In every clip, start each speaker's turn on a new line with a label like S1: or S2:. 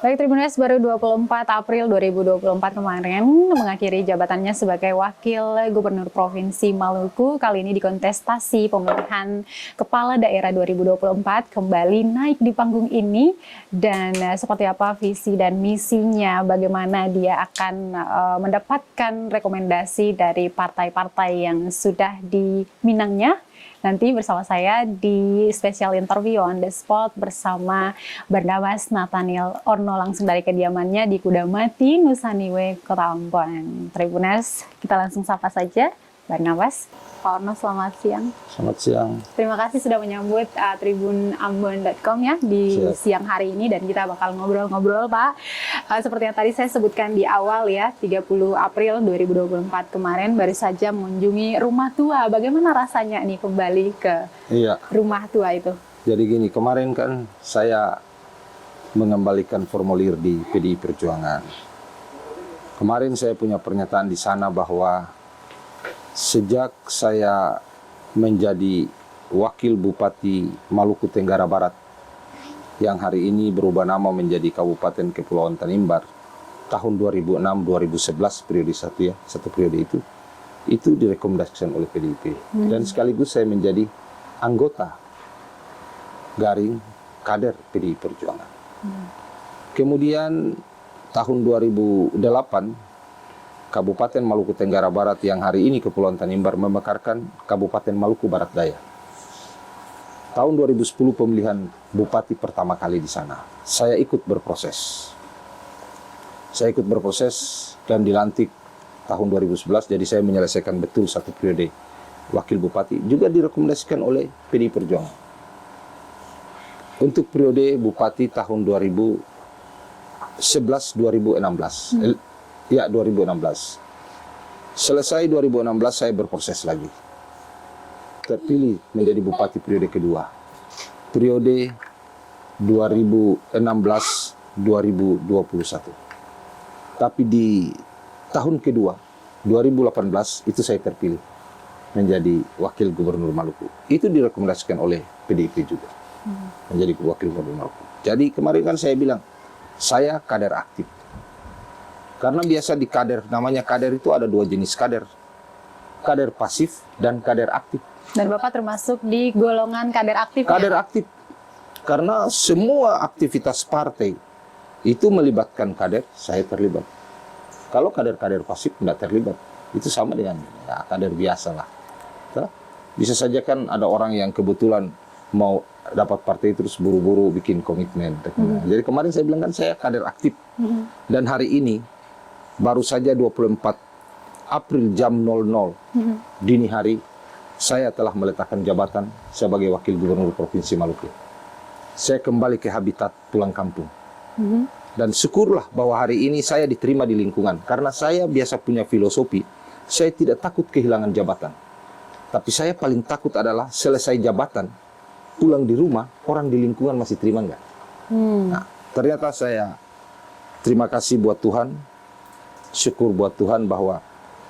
S1: Baik, Tribuners, baru 24 April 2024 kemarin mengakhiri jabatannya sebagai Wakil Gubernur Provinsi Maluku. Kali ini di kontestasi pemilihan Kepala Daerah 2024 kembali naik di panggung ini. Dan seperti apa visi dan misinya, bagaimana dia akan mendapatkan rekomendasi dari partai-partai yang sudah diminangnya. Nanti bersama saya di special interview on the spot bersama Barnabas Nathaniel Orno langsung dari kediamannya di Kudamati, Nusa Niue, Kota Ambon. Tribuners, kita langsung sapa saja Barnabas. Pak Orno, selamat siang.
S2: Selamat siang.
S1: Terima kasih sudah menyambut tribunambon.com ya di siang hari ini, dan kita bakal ngobrol-ngobrol Pak. Seperti yang tadi saya sebutkan di awal ya, 30 April 2024 kemarin baru saja mengunjungi rumah tua. Bagaimana rasanya nih kembali ke rumah tua itu?
S2: Jadi gini, kemarin kan saya mengembalikan formulir di PDI Perjuangan. Kemarin saya punya pernyataan di sana bahwa sejak saya menjadi Wakil Bupati Maluku Tenggara Barat yang hari ini berubah nama menjadi Kabupaten Kepulauan Tanimbar tahun 2006-2011 periode satu periode itu direkomendasikan oleh PDIP dan sekaligus saya menjadi anggota garing kader PDI Perjuangan. Kemudian tahun 2008 Kabupaten Maluku Tenggara Barat yang hari ini Kepulauan Tanimbar memekarkan Kabupaten Maluku Barat Daya. Tahun 2010 pemilihan bupati pertama kali di sana. Saya ikut berproses. Dan dilantik tahun 2011, jadi saya menyelesaikan betul satu periode wakil bupati. Juga direkomendasikan oleh PDI Perjuangan. Untuk periode bupati tahun 2011-2016. 2016. Selesai 2016 saya berproses lagi. Terpilih menjadi bupati periode kedua. Periode 2016-2021. Tapi di tahun kedua, 2018, itu saya terpilih menjadi wakil gubernur Maluku. Itu direkomendasikan oleh PDIP juga. Menjadi wakil gubernur Maluku. Jadi kemarin kan saya bilang, saya kader aktif. Karena biasa di kader, namanya kader itu ada dua jenis kader. Kader pasif dan kader aktif.
S1: Dan Bapak termasuk di golongan kader aktif.
S2: Kader aktif. Karena semua aktivitas partai itu melibatkan kader, saya terlibat. Kalau kader-kader pasif tidak terlibat, itu sama dengan kader biasa lah. Bisa saja kan ada orang yang kebetulan mau dapat partai terus buru-buru bikin komitmen. Jadi kemarin saya bilang kan saya kader aktif. Dan hari ini baru saja 24 April jam 00 dini hari saya telah meletakkan jabatan sebagai Wakil Gubernur Provinsi Maluku. Saya kembali ke habitat pulang kampung. Dan syukurlah bahwa hari ini saya diterima di lingkungan. Karena saya biasa punya filosofi, saya tidak takut kehilangan jabatan. Tapi saya paling takut adalah selesai jabatan, pulang di rumah, orang di lingkungan masih terima enggak? Nah, ternyata saya terima kasih buat Tuhan, syukur buat Tuhan bahwa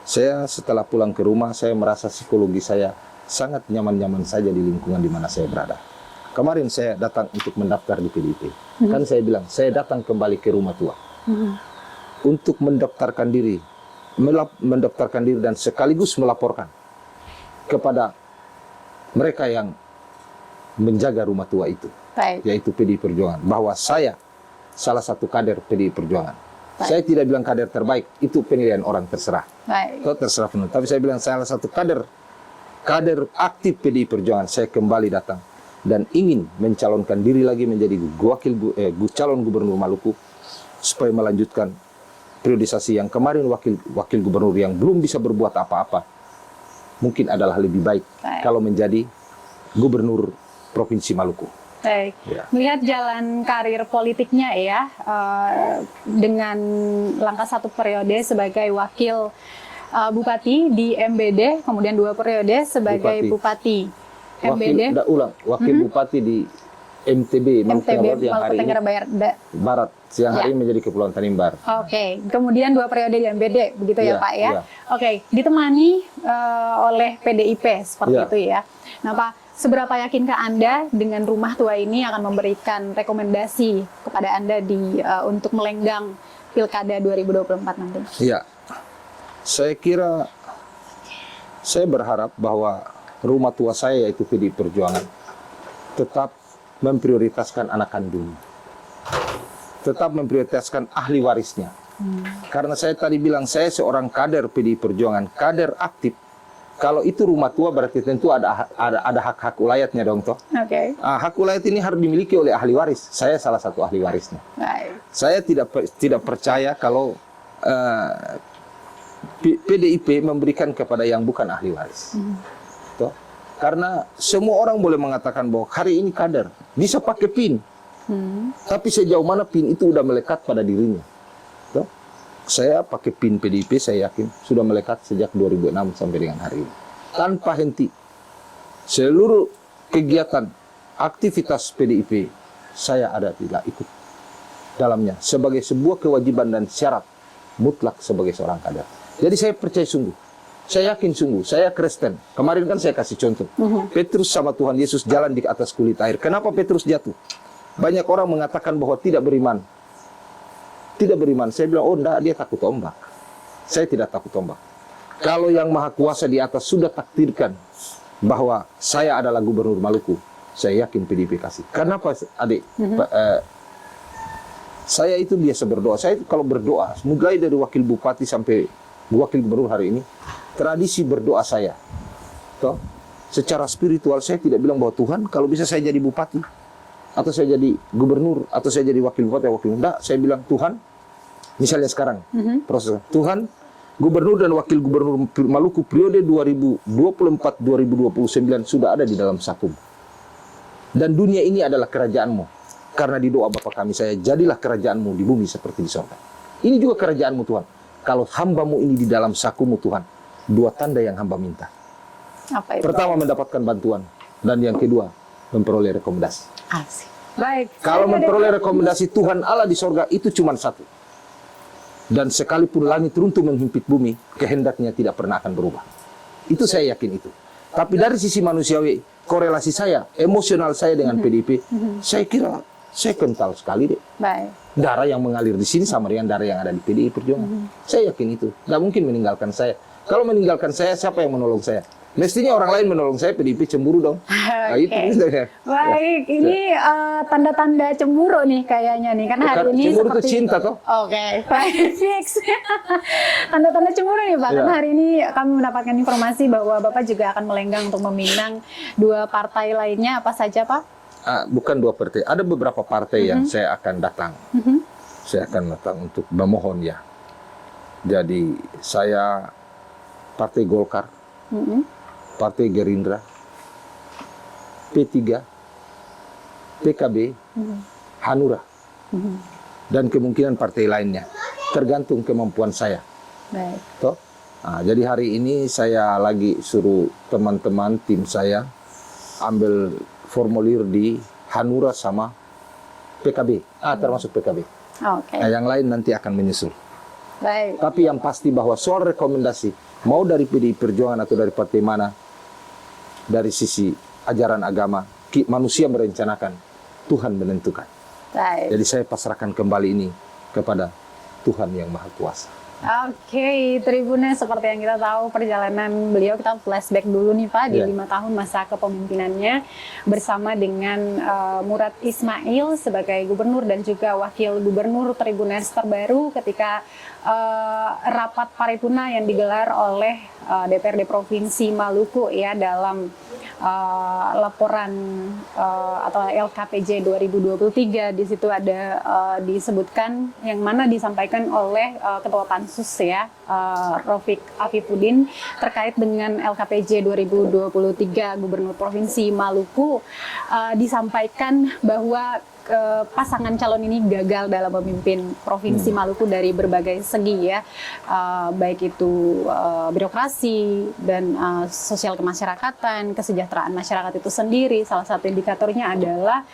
S2: saya setelah pulang ke rumah, saya merasa psikologi saya sangat nyaman-nyaman saja di lingkungan di mana saya berada. Kemarin saya datang untuk mendaftar di PDIP. Kan saya bilang, saya datang kembali ke rumah tua. Untuk mendaftarkan diri dan sekaligus melaporkan kepada mereka yang menjaga rumah tua itu. Yaitu PDI Perjuangan. Bahwa saya salah satu kader PDI Perjuangan. Saya tidak bilang kader terbaik, itu penilaian orang, terserah. Itu terserah penuh. Tapi saya bilang salah satu kader aktif PDI Perjuangan. Saya kembali datang dan ingin mencalonkan diri lagi menjadi calon gubernur Maluku supaya melanjutkan periodisasi yang kemarin wakil gubernur yang belum bisa berbuat apa-apa. Mungkin adalah lebih baik kalau menjadi gubernur Provinsi Maluku.
S1: Baik, melihat jalan karir politiknya ya, dengan langkah satu periode sebagai wakil bupati di MBD, kemudian 2 periode sebagai bupati MBD.
S2: Wakil bupati di MTB, Maluku Tenggara Barat, yang hari ini menjadi Kepulauan Tanimbar.
S1: Oke, kemudian 2 periode di MBD, begitu ya Pak ya? Oke, ditemani oleh PDIP seperti itu ya. Nah Pak, Seberapa yakinkah Anda dengan rumah tua ini akan memberikan rekomendasi kepada Anda untuk melenggang Pilkada 2024 nanti?
S2: Ya, saya kira saya berharap bahwa rumah tua saya yaitu PDI Perjuangan tetap memprioritaskan anak kandung, tetap memprioritaskan ahli warisnya. Karena saya tadi bilang saya seorang kader PDI Perjuangan, kader aktif. Kalau itu rumah tua berarti tentu ada hak-hak ulayatnya dong toh.
S1: Oke.
S2: Hak ulayat ini harus dimiliki oleh ahli waris. Saya salah satu ahli warisnya.
S1: Baik.
S2: Saya tidak percaya kalau PDIP memberikan kepada yang bukan ahli waris. Toh? Karena semua orang boleh mengatakan bahwa hari ini kader bisa pakai PIN. Tapi sejauh mana PIN itu udah melekat pada dirinya. Toh? Saya pakai PIN PDIP, saya yakin sudah melekat sejak 2006 sampai dengan hari ini. Tanpa henti. Seluruh kegiatan, aktivitas PDIP, saya ada tidak ikut dalamnya. Sebagai sebuah kewajiban dan syarat mutlak sebagai seorang kader. Jadi saya percaya sungguh. Saya yakin sungguh. Saya Kristen. Kemarin kan saya kasih contoh. Petrus sama Tuhan Yesus jalan di atas kulit air. Kenapa Petrus jatuh? Banyak orang mengatakan bahwa tidak beriman. Tidak beriman. Saya bilang, oh enggak, dia takut ombak. Saya tidak takut ombak. Kalau yang Maha Kuasa di atas sudah takdirkan bahwa saya adalah gubernur Maluku, saya yakin PDIP kasih. Kenapa adik? Saya itu biasa berdoa. Saya kalau berdoa, mulai dari wakil bupati sampai wakil gubernur hari ini, tradisi berdoa saya. Toh, secara spiritual saya tidak bilang bahwa Tuhan, kalau bisa saya jadi bupati, atau saya jadi gubernur, atau saya jadi wakil bupati, enggak, saya bilang Tuhan, misalnya sekarang, proses Tuhan, gubernur dan wakil gubernur Maluku periode 2024-2029 sudah ada di dalam saku. Dan dunia ini adalah kerajaanmu. Karena di doa Bapa kami, saya jadilah kerajaanmu di bumi seperti di surga. Ini juga kerajaanmu Tuhan. Kalau hambamu ini di dalam sakumu Tuhan, dua tanda yang hamba minta.
S1: Apa itu? Pertama,
S2: mendapatkan bantuan. Dan yang kedua, memperoleh rekomendasi.
S1: Asik. Baik.
S2: Kalau memperoleh rekomendasi Tuhan Allah di surga, itu cuma satu. Dan sekalipun langit runtuh menghimpit bumi, kehendaknya tidak pernah akan berubah. Itu saya yakin itu. Tapi dari sisi manusiawi, korelasi saya, emosional saya dengan PDIP, saya kira saya kental sekali deh.
S1: Baik.
S2: Darah yang mengalir di sini sama dengan darah yang ada di PDI Perjuangan. Saya yakin itu. Nggak mungkin meninggalkan saya. Kalau meninggalkan saya, siapa yang menolong saya? Mestinya orang lain menolong saya, PDIP cemburu dong. Nah, itu.
S1: Baik, ini tanda-tanda cemburu nih kayaknya nih. Karena hari ini
S2: cemburu
S1: seperti...
S2: itu cinta toh.
S1: Oke, baik. Fix. Tanda-tanda cemburu nih Pak. Karena hari ini kami mendapatkan informasi bahwa Bapak juga akan melenggang untuk meminang dua partai lainnya. Apa saja Pak?
S2: Bukan dua partai, ada beberapa partai yang saya akan datang. Saya akan datang untuk memohon ya. Jadi saya Partai Golkar, Partai Gerindra, P3, PKB, Hanura, dan kemungkinan partai lainnya, tergantung kemampuan saya.
S1: Baik.
S2: Toh? Jadi hari ini saya lagi suruh teman-teman tim saya ambil formulir di Hanura sama PKB, termasuk PKB.
S1: Oke.
S2: Nah, yang lain nanti akan menyusul.
S1: Baik.
S2: Tapi yang pasti bahwa soal rekomendasi, mau dari PDI Perjuangan atau dari partai mana, dari sisi ajaran agama, manusia merencanakan, Tuhan menentukan.
S1: Baik.
S2: Jadi saya pasrahkan kembali ini kepada Tuhan yang Maha Kuasa.
S1: Oke, Tribunnya seperti yang kita tahu perjalanan beliau, kita flashback dulu nih Pak di 5 tahun masa kepemimpinannya bersama dengan Murad Ismail sebagai gubernur dan juga wakil gubernur Tribuners terbaru ketika rapat paripurna yang digelar oleh DPRD Provinsi Maluku ya dalam laporan atau LKPJ 2023. Di situ ada disebutkan yang mana disampaikan oleh Ketua Pansus ya Raufik Afifuddin terkait dengan LKPJ 2023 Gubernur Provinsi Maluku, disampaikan bahwa pasangan calon ini gagal dalam memimpin Provinsi Maluku dari berbagai segi ya, baik itu birokrasi dan sosial kemasyarakatan, kesejahteraan masyarakat itu sendiri. Salah satu indikatornya adalah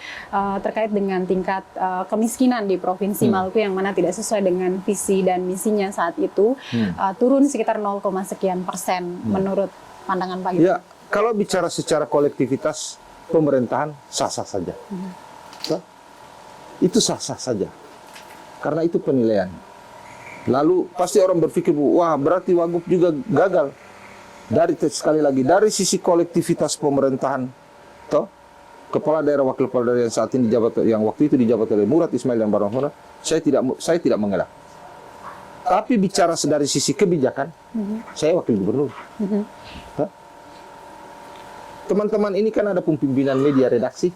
S1: terkait dengan tingkat kemiskinan di Provinsi Maluku yang mana tidak sesuai dengan visi dan misinya saat itu, turun sekitar 0, sekian persen menurut pandangan Pak.
S2: Ya, Kalau bicara secara kolektivitas pemerintahan sah-sah saja. Toh? Itu sah-sah saja. Karena itu penilaian. Lalu pasti orang berpikir, wah berarti Wagub juga gagal. Sekali lagi dari sisi kolektivitas pemerintahan, toh kepala daerah, wakil kepala daerah yang saat ini yang waktu itu dijabat oleh Murad Ismail dan Barang Hona, saya tidak mengelak. Tapi bicara dari sisi kebijakan, saya wakil gubernur. Toh? Teman-teman ini kan ada pimpinan media redaksi,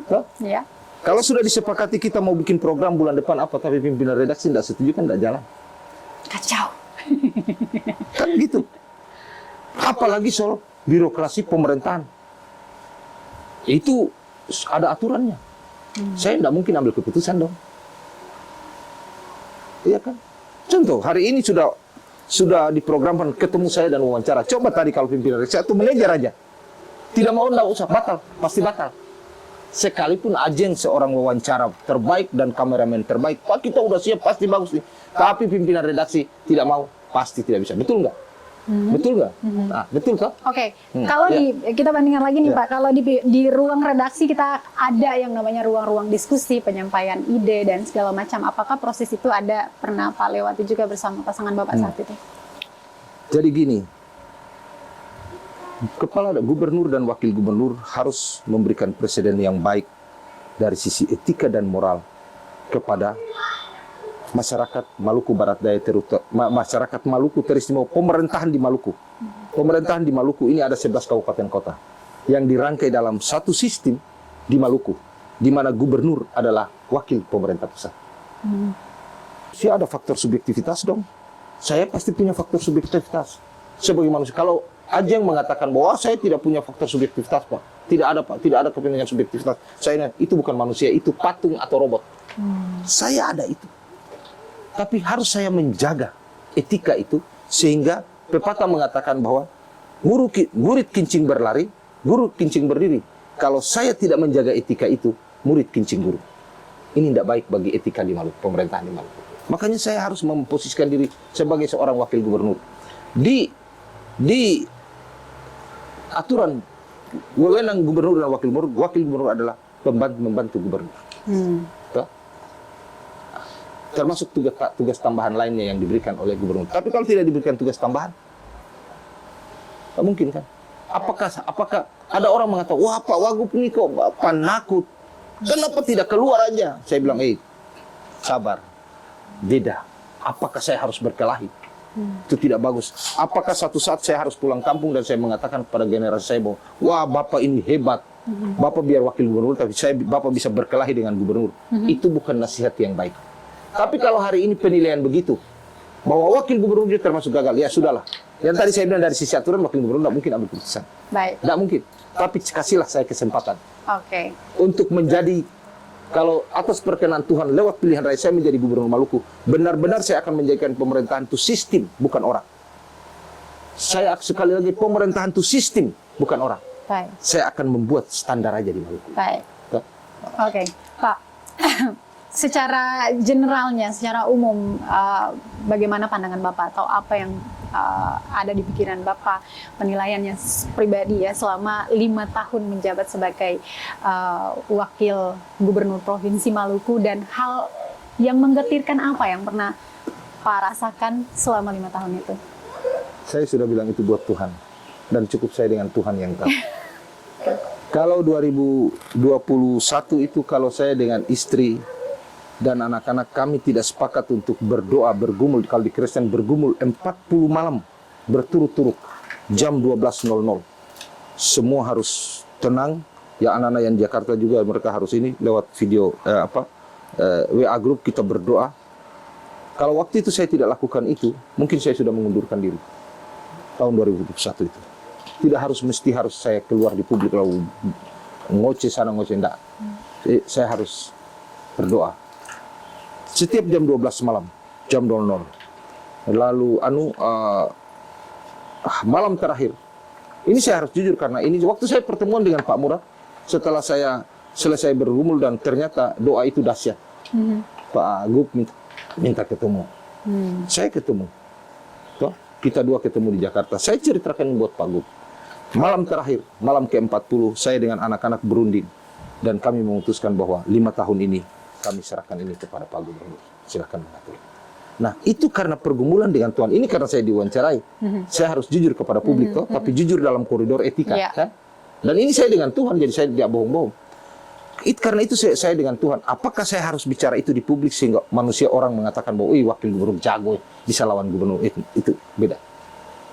S2: toh?
S1: Ya.
S2: Kalau sudah disepakati kita mau bikin program bulan depan apa, tapi pimpinan redaksi tidak setuju kan tidak jalan.
S1: Kacau.
S2: Kan gitu. Apalagi soal birokrasi pemerintahan. Itu ada aturannya. Saya tidak mungkin ambil keputusan dong. Iya kan? Contoh, hari ini sudah diprogramkan ketemu saya dan wawancara. Coba tadi kalau pimpinan redaksi atau manajer aja. Tidak mau, tidak usah, batal. Pasti batal. Sekalipun agen seorang wawancara terbaik dan kameramen terbaik, Pak kita udah siap, pasti bagus nih. Tapi pimpinan redaksi tidak mau, pasti tidak bisa. Betul nggak? Betul nggak? Nah, betul kan?
S1: Oke, kalau kita bandingkan lagi nih Pak, kalau di ruang redaksi kita ada yang namanya ruang-ruang diskusi, penyampaian ide dan segala macam. Apakah proses itu pernah Pak lewati juga bersama pasangan Bapak saat itu?
S2: Jadi gini, kepala gubernur dan wakil gubernur harus memberikan presiden yang baik dari sisi etika dan moral kepada masyarakat Maluku Barat Daya, masyarakat Maluku teristimewa, pemerintahan di Maluku. Pemerintahan di Maluku ini ada 11 kabupaten kota yang dirangkai dalam satu sistem di Maluku, di mana gubernur adalah wakil pemerintah pusat. Saya ada faktor subjektivitas dong. Saya pasti punya faktor subjektivitas sebagai manusia. Kalau Ajeng mengatakan bahwa saya tidak punya faktor subjektivitas, Pak. Tidak ada, Pak. Tidak ada kepentingan subjektivitas. Saya itu bukan manusia, itu patung atau robot. Saya ada itu. Tapi harus saya menjaga etika itu, sehingga pepatah mengatakan bahwa murid kincing berlari, guru kincing berdiri. Kalau saya tidak menjaga etika itu, murid kincing guru. Ini tidak baik bagi etika di Maluku, pemerintahan di Maluku. Makanya saya harus memposisikan diri sebagai seorang wakil gubernur. Di aturan wewenang gubernur dan wakil gubernur adalah membantu gubernur. Termasuk tugas tambahan lainnya yang diberikan oleh gubernur. Tapi kalau tidak diberikan tugas tambahan, tak mungkin kan? Apakah ada orang mengatakan, wah Pak Wagub ini kok penakut, kenapa tidak keluar aja? Saya bilang, sabar, beda. Apakah saya harus berkelahi? Itu tidak bagus. Apakah satu saat saya harus pulang kampung dan saya mengatakan kepada generasi saya bahwa, wah Bapak ini hebat, Bapak biar wakil gubernur, tapi Bapak bisa berkelahi dengan gubernur. Itu bukan nasihat yang baik. Tapi kalau hari ini penilaian begitu, bahwa wakil gubernur dia termasuk gagal, ya sudahlah. Yang tadi saya bilang dari sisi aturan, wakil gubernur tidak mungkin ambil keputusan.
S1: Baik.
S2: Tidak mungkin. Tapi kasihlah saya kesempatan.
S1: Oke.
S2: Untuk menjadi, kalau atas perkenan Tuhan lewat pilihan rakyat saya menjadi gubernur Maluku, benar-benar saya akan menjadikan pemerintahan itu sistem, bukan orang. Saya sekali lagi, pemerintahan itu sistem, bukan orang.
S1: Baik.
S2: Saya akan membuat standar aja di Maluku.
S1: Baik. Oke, Pak. Secara generalnya, secara umum, bagaimana pandangan Bapak atau apa yang ada di pikiran Bapak, penilaiannya pribadi ya selama 5 tahun menjabat sebagai wakil gubernur Provinsi Maluku, dan hal yang menggetirkan apa yang pernah Pak rasakan selama 5 tahun itu?
S2: Saya sudah bilang itu buat Tuhan, dan cukup saya dengan Tuhan yang tahu. Kalau 2021 itu kalau saya dengan istri dan anak-anak kami tidak sepakat untuk berdoa, bergumul, kalau di Kristen bergumul 40 malam berturut-turut jam 12.00. Semua harus tenang. Ya anak-anak yang di Jakarta juga mereka harus ini lewat video WA group kita berdoa. Kalau waktu itu saya tidak lakukan itu, mungkin saya sudah mengundurkan diri. Tahun 2021 itu. Tidak mesti harus saya keluar di publik lalu ngoceh sana ngoceh enggak. Saya harus berdoa. Setiap jam 12 malam, jam 00. Lalu malam terakhir. Ini saya harus jujur karena ini waktu saya pertemuan dengan Pak Murad, setelah saya selesai bergumul dan ternyata doa itu dahsyat. Pak Gub minta ketemu. Saya ketemu. Toh, kita dua ketemu di Jakarta. Saya ceritakan buat Pak Gub. Malam terakhir, malam ke-40, saya dengan anak-anak berunding. Dan kami memutuskan bahwa 5 tahun ini, kami serahkan ini kepada Pak Gubernur. Silakan mengatur. Nah, itu karena pergumulan dengan Tuhan. Ini karena saya diwawancarai. Saya harus jujur kepada publik, toh, tapi jujur dalam koridor etika.
S1: Yeah.
S2: Kan? Dan ini saya dengan Tuhan, jadi saya tidak bohong-bohong. Karena itu saya dengan Tuhan. Apakah saya harus bicara itu di publik sehingga manusia orang mengatakan bahwa wakil gubernur jago, bisa lawan gubernur. Itu beda.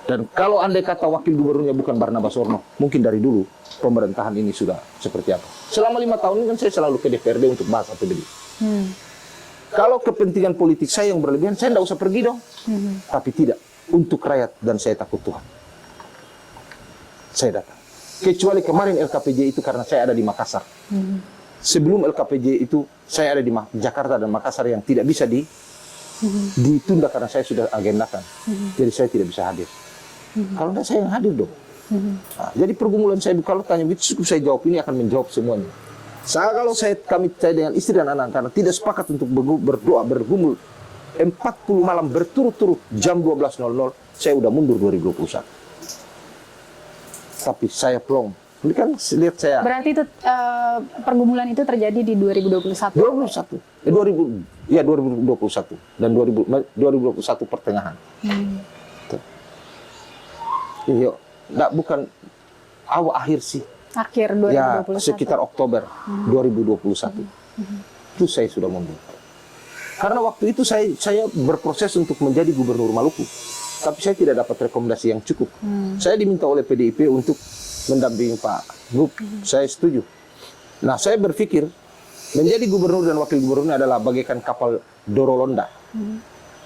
S2: Dan kalau andai kata wakil gubernurnya bukan Barnabas Orno, mungkin dari dulu pemerintahan ini sudah seperti apa. Selama 5 tahun ini kan saya selalu ke DPRD untuk bahas APBD. Kalau kepentingan politik saya yang berlebihan, saya tidak usah pergi dong. Tapi tidak, untuk rakyat dan saya takut Tuhan. Saya datang. Kecuali kemarin LKPJ itu karena saya ada di Makassar. Sebelum LKPJ itu saya ada di Jakarta dan Makassar yang tidak bisa ditunda karena saya sudah agendakan. Jadi saya tidak bisa hadir. Kalau enggak saya yang hadir dong. Nah, jadi pergumulan saya, kalau tanya itu cukup saya jawab, ini akan menjawab semuanya. Kalau saya dengan istri dan anak karena tidak sepakat untuk berdoa bergumul 40 malam berturut-turut jam 12.00, saya udah mundur 2021. Tapi saya plong. Ini kan lihat saya.
S1: Berarti itu pergumulan itu terjadi di 2021.
S2: 2021 dan 2021 pertengahan. Iya, bukan awal akhir sih.
S1: Akhir 2021.
S2: Ya, sekitar Oktober 2021. Itu saya sudah mundur. Karena waktu itu saya berproses untuk menjadi gubernur Maluku. Tapi saya tidak dapat rekomendasi yang cukup. Saya diminta oleh PDIP untuk mendampingi Pak Gub. Saya setuju. Nah, saya berpikir menjadi gubernur dan wakil gubernur adalah bagaikan kapal Dorolonda.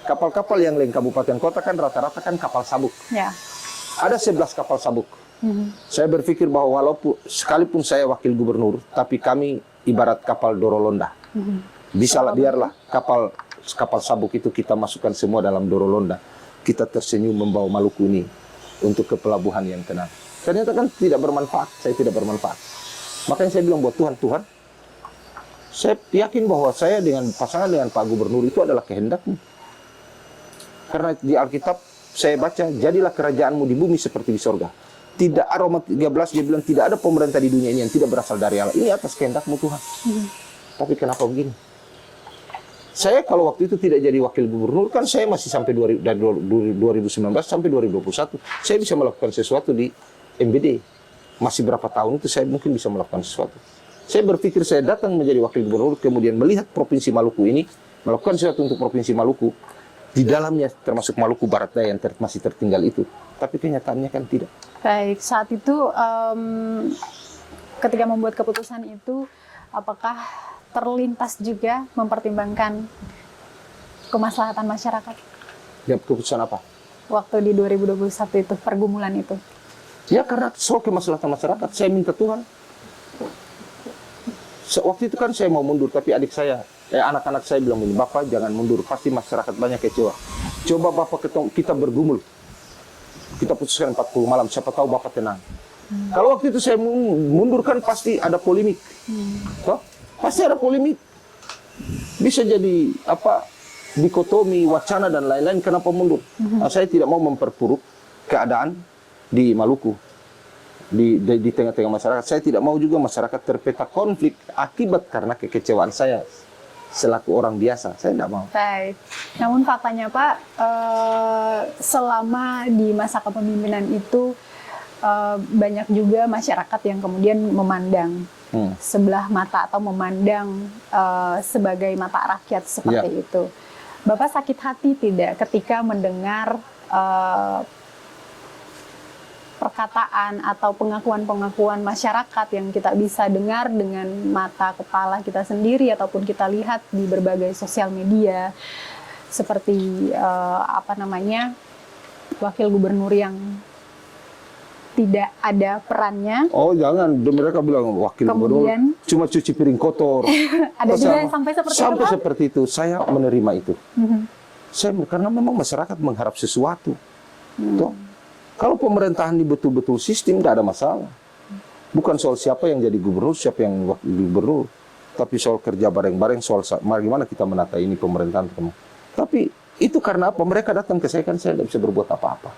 S2: Kapal-kapal yang lain kabupaten kota kan rata-rata kan kapal sabuk.
S1: Ya.
S2: Ada 11 kapal sabuk. Saya berpikir bahwa walaupun sekalipun saya wakil gubernur, tapi kami ibarat kapal Dorolonda. Biarlah kapal sabuk itu kita masukkan semua dalam Dorolonda. Kita tersenyum membawa Maluku ini untuk ke pelabuhan yang tenang. Ternyata kan tidak bermanfaat, saya tidak bermanfaat. Makanya saya bilang buat Tuhan, saya yakin bahwa saya dengan pasangan dengan Pak Gubernur itu adalah kehendak-Mu. Karena di Alkitab saya baca, jadilah kerajaanmu di bumi seperti di sorga. Tidak, Roma 13 dia bilang tidak ada pemerintah di dunia ini yang tidak berasal dari Allah. Ini atas kehendak-Mu Tuhan. Tapi kenapa begini? Saya kalau waktu itu tidak jadi wakil gubernur, kan saya masih sampai dari 2019 sampai 2021. Saya bisa melakukan sesuatu di MBD. Masih berapa tahun itu saya mungkin bisa melakukan sesuatu. Saya berpikir saya datang menjadi wakil gubernur, kemudian melihat Provinsi Maluku ini, melakukan sesuatu untuk Provinsi Maluku, di dalamnya termasuk Maluku Barat Daya yang masih tertinggal itu. Tapi kenyataannya kan tidak.
S1: Baik, saat itu ketika membuat keputusan itu, apakah terlintas juga mempertimbangkan kemaslahatan masyarakat?
S2: Ya, keputusan apa?
S1: Waktu di 2021 itu, pergumulan itu.
S2: Ya, karena soal kemaslahatan masyarakat, saya minta Tuhan. Waktu itu kan saya mau mundur, tapi adik saya, anak-anak saya bilang begini, Bapak jangan mundur, pasti masyarakat banyak kecewa. Coba Bapak kita bergumul. Kita putuskan 40 malam, siapa tahu Bapak tenang. Kalau waktu itu saya mundur kan pasti ada polemik. Toh? Pasti ada polemik. Bisa jadi dikotomi, wacana dan lain-lain, kenapa mundur? Nah, saya tidak mau memperburuk keadaan di Maluku. Di tengah-tengah masyarakat. Saya tidak mau juga masyarakat terpeta konflik akibat karena kekecewaan saya selaku orang biasa. Saya tidak mau.
S1: Baik. Namun faktanya Pak, selama di masa kepemimpinan itu banyak juga masyarakat yang kemudian memandang sebelah mata atau memandang sebagai mata rakyat seperti itu. Bapak sakit hati tidak ketika mendengar perkataan atau pengakuan-pengakuan masyarakat yang kita bisa dengar dengan mata kepala kita sendiri ataupun kita lihat di berbagai sosial media seperti wakil gubernur yang tidak ada perannya.
S2: Oh jangan, mereka bilang wakil gubernur cuma cuci piring kotor.
S1: Ada juga yang sampai seperti itu.
S2: Sampai seperti itu, saya menerima itu. Karena memang masyarakat mengharap sesuatu. Toh, kalau pemerintahan ini betul-betul sistem, tidak ada masalah. Bukan soal siapa yang jadi gubernur, siapa yang wakil gubernur, tapi soal kerja bareng-bareng, soal bagaimana kita menata ini pemerintahan. Tapi itu karena apa? Mereka datang ke saya, kan saya tidak bisa berbuat apa-apa.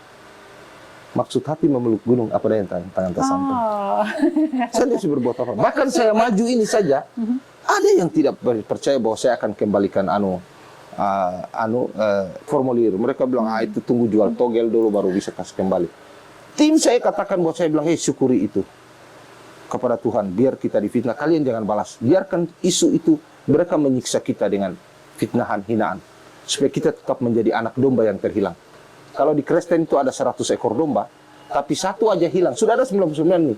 S2: Maksud hati memeluk gunung, apa daya tangan tak sampai.
S1: Oh.
S2: Saya tidak bisa berbuat apa. Bahkan saya maju ini saja, ada yang tidak percaya bahwa saya akan kembalikan formulir. Mereka bilang, itu tunggu jual togel dulu baru bisa kasih kembali. Tim saya katakan bahwa saya bilang, syukuri itu kepada Tuhan, biar kita difitnah. Kalian jangan balas. Biarkan isu itu, mereka menyiksa kita dengan fitnahan, hinaan. Supaya kita tetap menjadi anak domba yang terhilang. Kalau di Kristen itu ada 100 ekor domba, tapi satu aja hilang. Sudah ada 99 nih.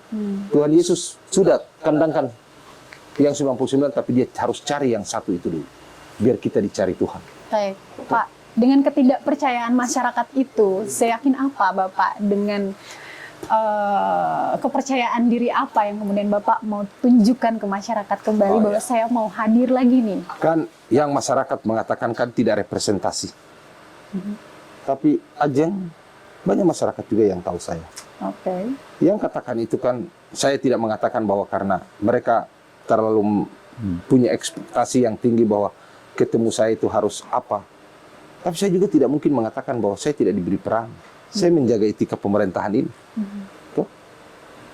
S2: Tuhan Yesus sudah kandangkan yang 99, tapi dia harus cari yang satu itu dulu. Biar kita dicari Tuhan.
S1: Baik, Pak. Dengan ketidakpercayaan masyarakat itu, saya yakin apa Bapak dengan kepercayaan diri apa yang kemudian Bapak mau tunjukkan ke masyarakat kembali bahwa saya mau hadir lagi nih?
S2: Kan yang masyarakat mengatakan kan tidak representasi. Tapi Ajeng, banyak masyarakat juga yang tahu saya.
S1: Oke.
S2: Yang katakan itu kan, saya tidak mengatakan bahwa karena mereka terlalu punya ekspektasi yang tinggi bahwa ketemu saya itu harus apa. Tapi saya juga tidak mungkin mengatakan bahwa saya tidak diberi peran. Saya menjaga etika pemerintahan ini. Tuh.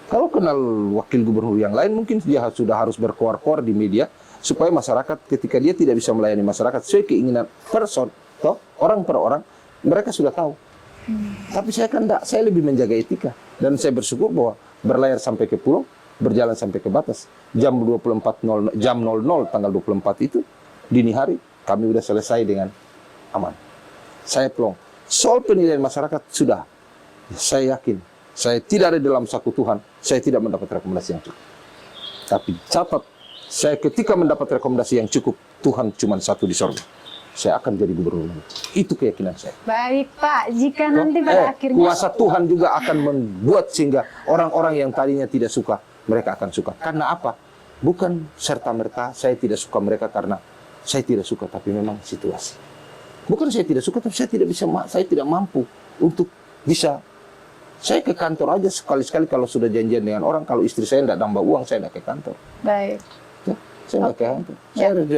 S2: Kalau kenal wakil gubernur yang lain, mungkin dia sudah harus berkoar-koar di media, supaya masyarakat ketika dia tidak bisa melayani masyarakat sesuai keinginan person, toh, orang per orang, mereka sudah tahu. Tapi saya kan enggak, saya lebih menjaga etika. Dan saya bersyukur bahwa berlayar sampai ke pulau, berjalan sampai ke batas. Jam 00 tanggal 24 itu, dini hari, kami sudah selesai dengan aman. Saya plong. Soal penilaian masyarakat sudah. Saya yakin, saya tidak ada dalam saku Tuhan, saya tidak mendapat rekomendasi yang cukup. Tapi catat, saya ketika mendapat rekomendasi yang cukup, Tuhan cuma satu di sorga. Saya akan jadi gubernur. Itu keyakinan saya.
S1: Baik Pak, jika nanti pada akhirnya
S2: kuasa Tuhan juga akan membuat sehingga orang-orang yang tadinya tidak suka, mereka akan suka. Karena apa? Bukan serta-merta saya tidak suka mereka karena saya tidak suka, tapi memang situasi. Bukan saya tidak suka, tapi saya tidak bisa, saya tidak mampu untuk bisa. Saya ke kantor aja sekali-sekali kalau sudah janjian dengan orang, kalau istri saya tidak nambah uang, saya tidak ke kantor.
S1: baik.
S2: Saya tidak ke kantor.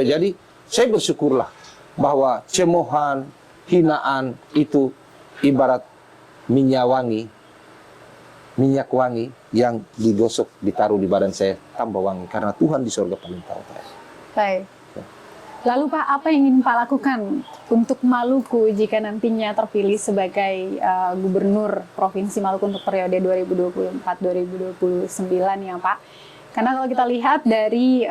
S2: Jadi saya bersyukurlah bahwa cemoohan, hinaan itu ibarat minyak wangi yang digosok, ditaruh di badan saya, tambah wangi. Karena Tuhan di sorga paling tahu.
S1: Baik. Lalu Pak, apa yang ingin Pak lakukan untuk Maluku jika nantinya terpilih sebagai Gubernur Provinsi Maluku untuk periode 2024-2029 ya Pak? Karena kalau kita lihat dari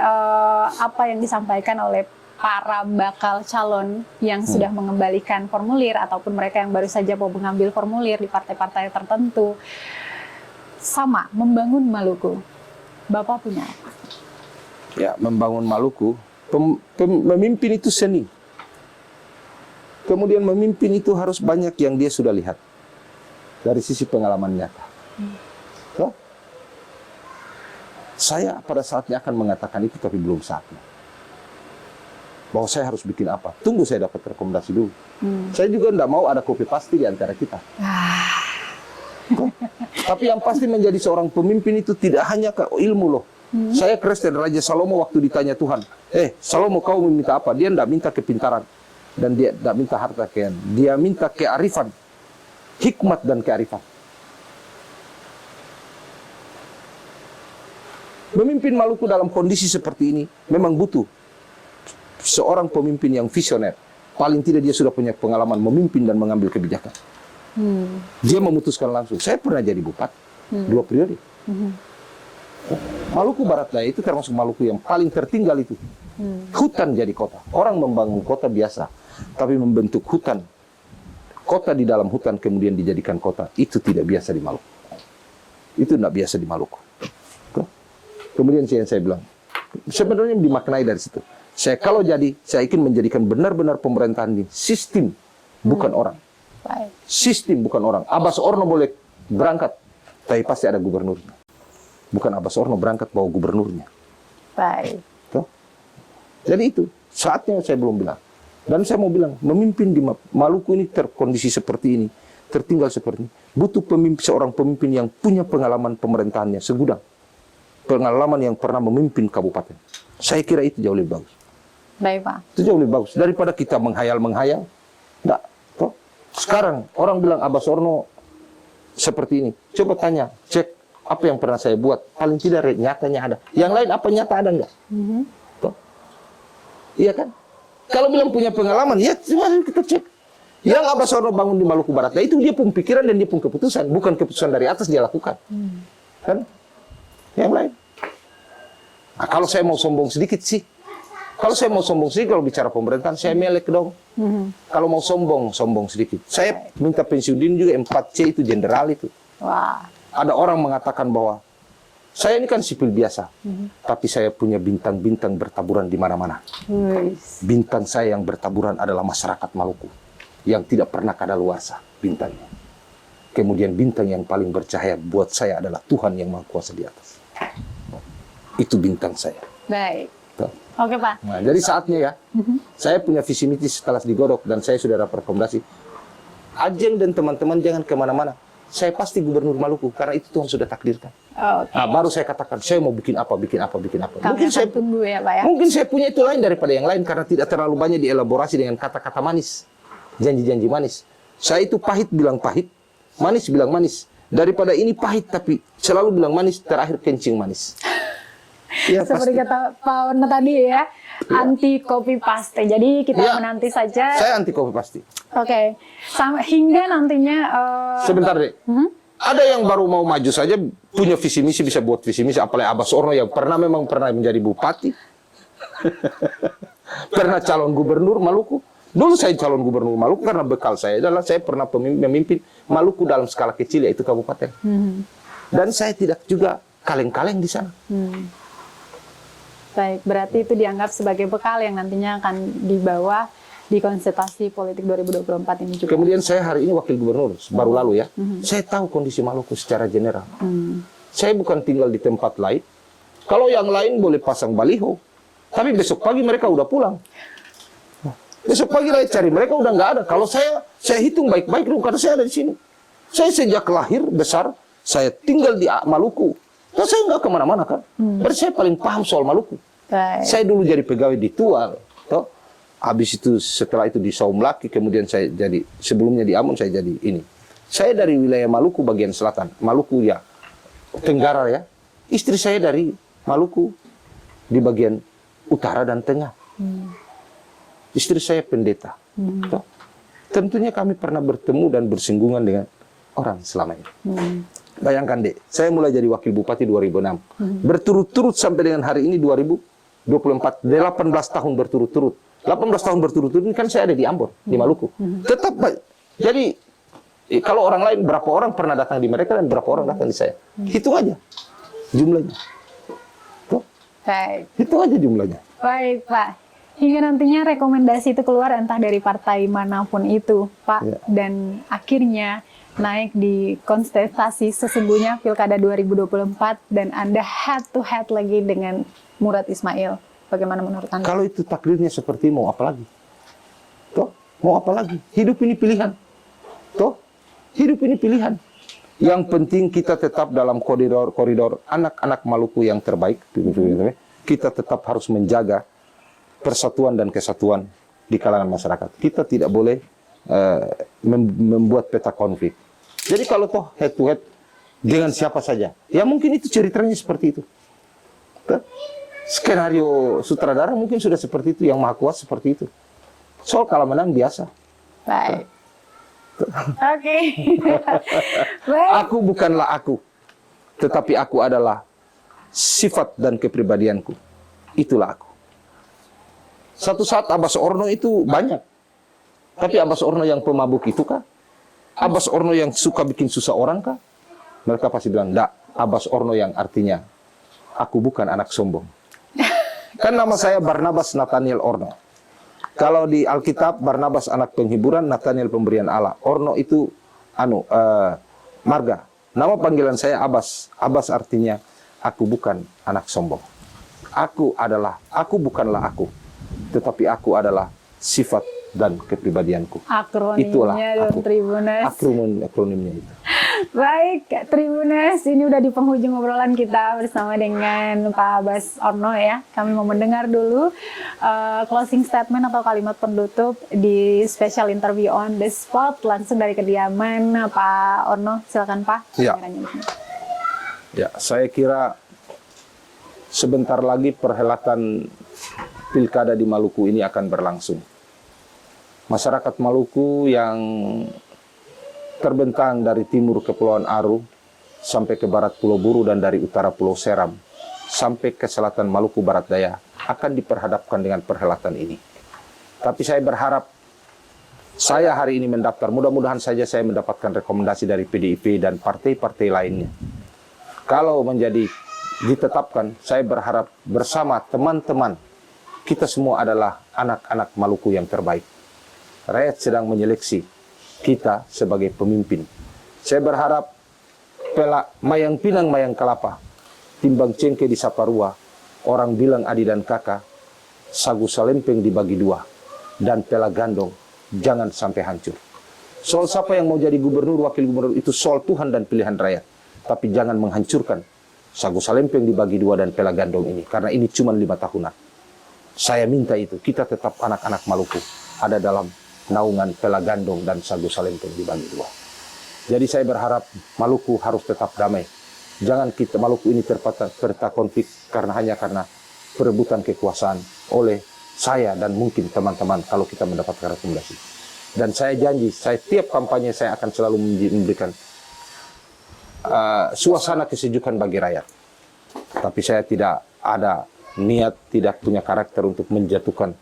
S1: apa yang disampaikan oleh para bakal calon yang sudah mengembalikan formulir ataupun mereka yang baru saja mau mengambil formulir di partai-partai tertentu, sama membangun Maluku. Bapak punya apa?
S2: Ya, membangun Maluku, memimpin itu seni. Kemudian memimpin itu harus banyak yang dia sudah lihat dari sisi pengalaman nyata. So, saya pada saatnya akan mengatakan itu, tapi belum saatnya. Bahwa saya harus bikin apa. Tunggu saya dapat rekomendasi dulu. Saya juga tidak mau ada copy paste di antara kita. Tapi yang pasti menjadi seorang pemimpin itu tidak hanya ke ilmu loh. Saya Kristen, Raja Salomo waktu ditanya Tuhan, Salomo kau meminta apa? Dia tidak minta kepintaran. Dan dia tidak minta harta kekayaan. Dia minta kearifan. Hikmat dan kearifan. Memimpin Maluku dalam kondisi seperti ini memang butuh seorang pemimpin yang visioner. Paling tidak dia sudah punya pengalaman memimpin dan mengambil kebijakan. Dia memutuskan langsung. Saya pernah jadi bupati 2 periode. Maluku Barat Daya itu termasuk Maluku yang paling tertinggal itu. Hutan jadi kota. Orang membangun kota biasa, tapi membentuk hutan. Kota di dalam hutan kemudian dijadikan kota. Itu tidak biasa di Maluku. Itu tidak biasa di Maluku. Kemudian saya bilang, sebenarnya dimaknai dari situ. Saya kalau jadi, saya ingin menjadikan benar-benar pemerintahan ini sistem, bukan orang. Sistem, bukan orang. Abbas Orno boleh berangkat, tapi pasti ada gubernurnya. Bukan Abbas Orno berangkat bawa gubernurnya.
S1: Baik.
S2: Jadi itu, saatnya saya belum bilang. Dan saya mau bilang, memimpin di Maluku ini terkondisi seperti ini, tertinggal seperti ini, butuh seorang pemimpin yang punya pengalaman pemerintahannya segudang. Pengalaman yang pernah memimpin kabupaten. Saya kira itu jauh lebih bagus.
S1: Baik, Pak.
S2: Itu jauh lebih bagus. Daripada kita menghayal-menghayal. Enggak. Toh. Sekarang, orang bilang Abbas Orno seperti ini. Coba tanya, cek apa yang pernah saya buat. Paling tidak nyatanya ada. Yang lain apa nyata ada enggak? Toh? Iya kan? Kalau bilang punya pengalaman, ya coba kita cek. Yang Abbas Orno bangun di Maluku Barat, nah itu dia pun pikiran dan dia pun keputusan. Bukan keputusan dari atas dia lakukan. Kan? Yang lain. Nah, kalau saya mau sombong sedikit sih. Kalau saya mau sombong sedikit, kalau bicara pemerintahan, saya melek dong. Kalau mau sombong, sombong sedikit. Saya minta pensiun dini juga 4C itu jenderal itu.
S1: Wah.
S2: Ada orang mengatakan bahwa saya ini kan sipil biasa, tapi saya punya bintang-bintang bertaburan di mana-mana. Bintang saya yang bertaburan adalah masyarakat Maluku yang tidak pernah kadaluarsa bintangnya. Kemudian bintang yang paling bercahaya buat saya adalah Tuhan yang Maha Kuasa di atas. Itu bintang saya.
S1: Baik.
S2: Tuh.
S1: Oke, Pak.
S2: Nah, jadi saatnya ya, saya punya visi misi setelah digodok dan saya sudah dapat rekomendasi. Ajeng dan teman-teman jangan kemana-mana. Saya pasti gubernur Maluku karena itu Tuhan sudah takdirkan.
S1: Oke.
S2: Nah, baru saya katakan saya mau bikin apa.
S1: Kami
S2: Mungkin saya
S1: tunggu ya, Pak ya.
S2: Mungkin saya punya itu lain daripada yang lain karena tidak terlalu banyak dielaborasi dengan kata-kata manis, janji-janji manis. Saya itu pahit bilang pahit, manis bilang manis. Daripada ini pahit tapi selalu bilang manis, terakhir kencing manis. Ya,
S1: Seperti
S2: pasti.
S1: kata Pak Warno tadi ya, anti copy paste. Jadi kita
S2: Ya.
S1: menanti saja.
S2: Saya anti kopi pasti.
S1: Oke, hingga nantinya
S2: Sebentar deh. Ada yang baru mau maju saja punya visi misi bisa buat visi misi, apalagi Abbas Orno yang memang pernah menjadi bupati, pernah calon gubernur Maluku. Dulu saya calon gubernur Maluku karena bekal saya adalah saya pernah memimpin Maluku dalam skala kecil yaitu kabupaten. Dan saya tidak juga kaleng-kaleng di sana.
S1: Baik, berarti itu dianggap sebagai bekal yang nantinya akan dibawa di konsultasi politik 2024 ini juga.
S2: Kemudian saya hari ini wakil gubernur baru lalu ya. Saya tahu kondisi Maluku secara general. Saya bukan tinggal di tempat lain. Kalau yang lain boleh pasang baliho, tapi besok pagi mereka udah pulang. Besok pagi saya cari mereka udah nggak ada. Kalau saya hitung baik-baik dulu karena saya ada di sini. Saya sejak lahir besar saya tinggal di Maluku. Nah, saya nggak kemana-mana kan. Berarti saya paling paham soal Maluku.
S1: Baik.
S2: Saya dulu jadi pegawai di Tual. Toh. Habis itu setelah itu di Saum Laki, kemudian saya jadi sebelumnya di Ambon saya jadi ini. Saya dari wilayah Maluku bagian selatan, Maluku ya Tenggara ya. Istri saya dari Maluku di bagian utara dan tengah. Istri saya pendeta. Toh. Tentunya kami pernah bertemu dan bersinggungan dengan orang selama ini. Bayangkan deh, saya mulai jadi wakil bupati 2006. Berturut-turut sampai dengan hari ini 2024, 18 tahun berturut-turut. 18 tahun berturut-turut ini kan saya ada di Ambon, di Maluku. Tetap, jadi kalau orang lain, berapa orang pernah datang di mereka dan berapa orang datang di saya. Hitung aja jumlahnya. Tuh.
S1: Baik.
S2: Hitung aja jumlahnya.
S1: Baik, Pak. Hingga nantinya rekomendasi itu keluar entah dari partai manapun itu, Pak.
S2: Ya.
S1: Dan akhirnya naik di kontestasi sesungguhnya Pilkada 2024 dan Anda head to head lagi dengan Murad Ismail. Bagaimana menurut Anda?
S2: Kalau itu takdirnya seperti mau apa lagi? Toh, mau apa lagi? Hidup ini pilihan. Toh, hidup ini pilihan. Yang penting kita tetap dalam koridor anak-anak Maluku yang terbaik. Kita tetap harus menjaga persatuan dan kesatuan di kalangan masyarakat. Kita tidak boleh membuat peta konflik. Jadi kalau toh head to head dengan siapa saja, ya mungkin itu ceritanya seperti itu. Toh? Skenario sutradara mungkin sudah seperti itu, yang Maha Kuasa seperti itu. Soal kalah menang biasa.
S1: Baik. Oke. Baik.
S2: Aku bukanlah aku, tetapi aku adalah sifat dan kepribadianku. Itulah aku. Satu saat Abbas Orno itu banyak. Tapi Abbas Orno yang pemabuk itu kah? Abbas Orno yang suka bikin susah orang kah? Mereka pasti bilang, enggak. Abbas Orno yang artinya, aku bukan anak sombong. Kan nama saya Barnabas Nathaniel Orno. Kalau di Alkitab, Barnabas anak penghiburan, Nathaniel pemberian Allah. Orno itu marga. Nama panggilan saya Abbas. Abbas artinya, aku bukan anak sombong. Aku bukanlah aku. Tetapi aku adalah sifat dan kepribadianku. Itulah
S1: Akronimnya
S2: aku.
S1: Tribunas.
S2: Akronimnya itu.
S1: Baik, Tribuners, ini udah di penghujung obrolan kita bersama dengan Pak Bas Orno ya. Kami mau mendengar dulu closing statement atau kalimat penutup di special interview on the spot langsung dari kediaman Pak Orno. Silakan Pak.
S2: Ya. Ya, saya kira sebentar lagi perhelatan pilkada di Maluku ini akan berlangsung. Masyarakat Maluku yang terbentang dari timur Kepulauan Aru sampai ke barat Pulau Buru dan dari utara Pulau Seram sampai ke selatan Maluku Barat Daya akan diperhadapkan dengan perhelatan ini. Tapi saya berharap saya hari ini mendaftar, mudah-mudahan saja saya mendapatkan rekomendasi dari PDIP dan partai-partai lainnya. Kalau menjadi ditetapkan, saya berharap bersama teman-teman kita semua adalah anak-anak Maluku yang terbaik. Rakyat sedang menyeleksi kita sebagai pemimpin. Saya berharap mayang pinang mayang kelapa, timbang cengke di Saparua, orang bilang adi dan kakak, sagu salempeng dibagi dua, dan pela gandong jangan sampai hancur. Soal siapa yang mau jadi gubernur, wakil gubernur itu soal Tuhan dan pilihan rakyat. Tapi jangan menghancurkan sagu salempeng dibagi dua dan pela gandong ini, karena ini cuma 5 tahunan. Saya minta itu, kita tetap anak-anak Maluku ada dalam naungan pela gandong dan sagu salempeng dibagi dua. Jadi saya berharap Maluku harus tetap damai. Jangan kita Maluku ini terpecah konflik hanya karena perebutan kekuasaan oleh saya dan mungkin teman-teman kalau kita mendapatkan rekomendasi. Dan saya janji, saya tiap kampanye saya akan selalu memberikan suasana kesejukan bagi rakyat. Tapi saya tidak ada niat, tidak punya karakter untuk menjatuhkan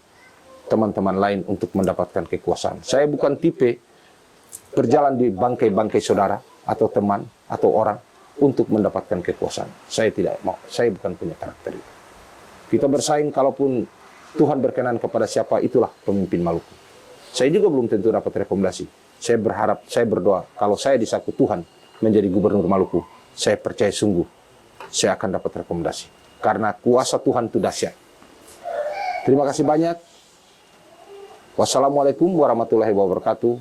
S2: teman-teman lain untuk mendapatkan kekuasaan. Saya bukan tipe berjalan di bangkai-bangkai saudara atau teman atau orang untuk mendapatkan kekuasaan. Saya tidak mau. Saya bukan punya karakter itu. Kita bersaing kalaupun Tuhan berkenan kepada siapa, itulah pemimpin Maluku. Saya juga belum tentu dapat rekomendasi. Saya berharap, saya berdoa kalau saya disaku Tuhan menjadi gubernur Maluku, saya percaya sungguh saya akan dapat rekomendasi. Karena kuasa Tuhan itu dahsyat. Terima kasih banyak. Wassalamualaikum warahmatullahi wabarakatuh.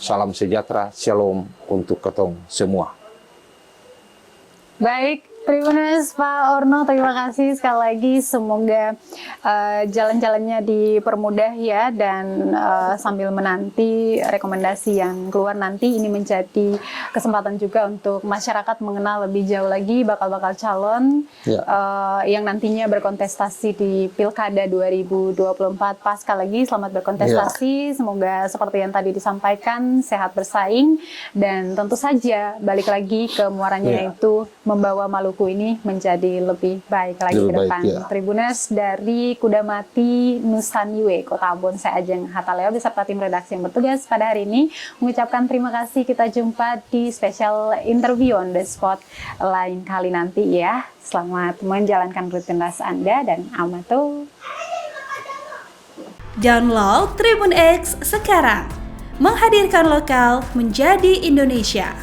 S2: Salam sejahtera, shalom untuk ketong semua.
S1: Baik, Tribuners, Pak Orno, terima kasih sekali lagi. Semoga jalan-jalannya dipermudah ya, dan sambil menanti rekomendasi yang keluar nanti, ini menjadi kesempatan juga untuk masyarakat mengenal lebih jauh lagi bakal-bakal calon yang nantinya berkontestasi di Pilkada 2024. Pak, sekali lagi selamat berkontestasi. Semoga seperti yang tadi disampaikan, sehat bersaing, dan tentu saja balik lagi ke muaranya yaitu membawa Maluku ini menjadi lebih baik lagi ke depan. Tribuners, dari Kudamati, Nusa Niue, Kota Ambon, saya Ajeng Hataleo beserta tim redaksi yang bertugas pada hari ini mengucapkan terima kasih. Kita jumpa di special interview on the spot lain kali nanti ya. Selamat menjalankan rutinitas Anda dan amato.
S3: Download Tribun X sekarang, menghadirkan lokal menjadi Indonesia.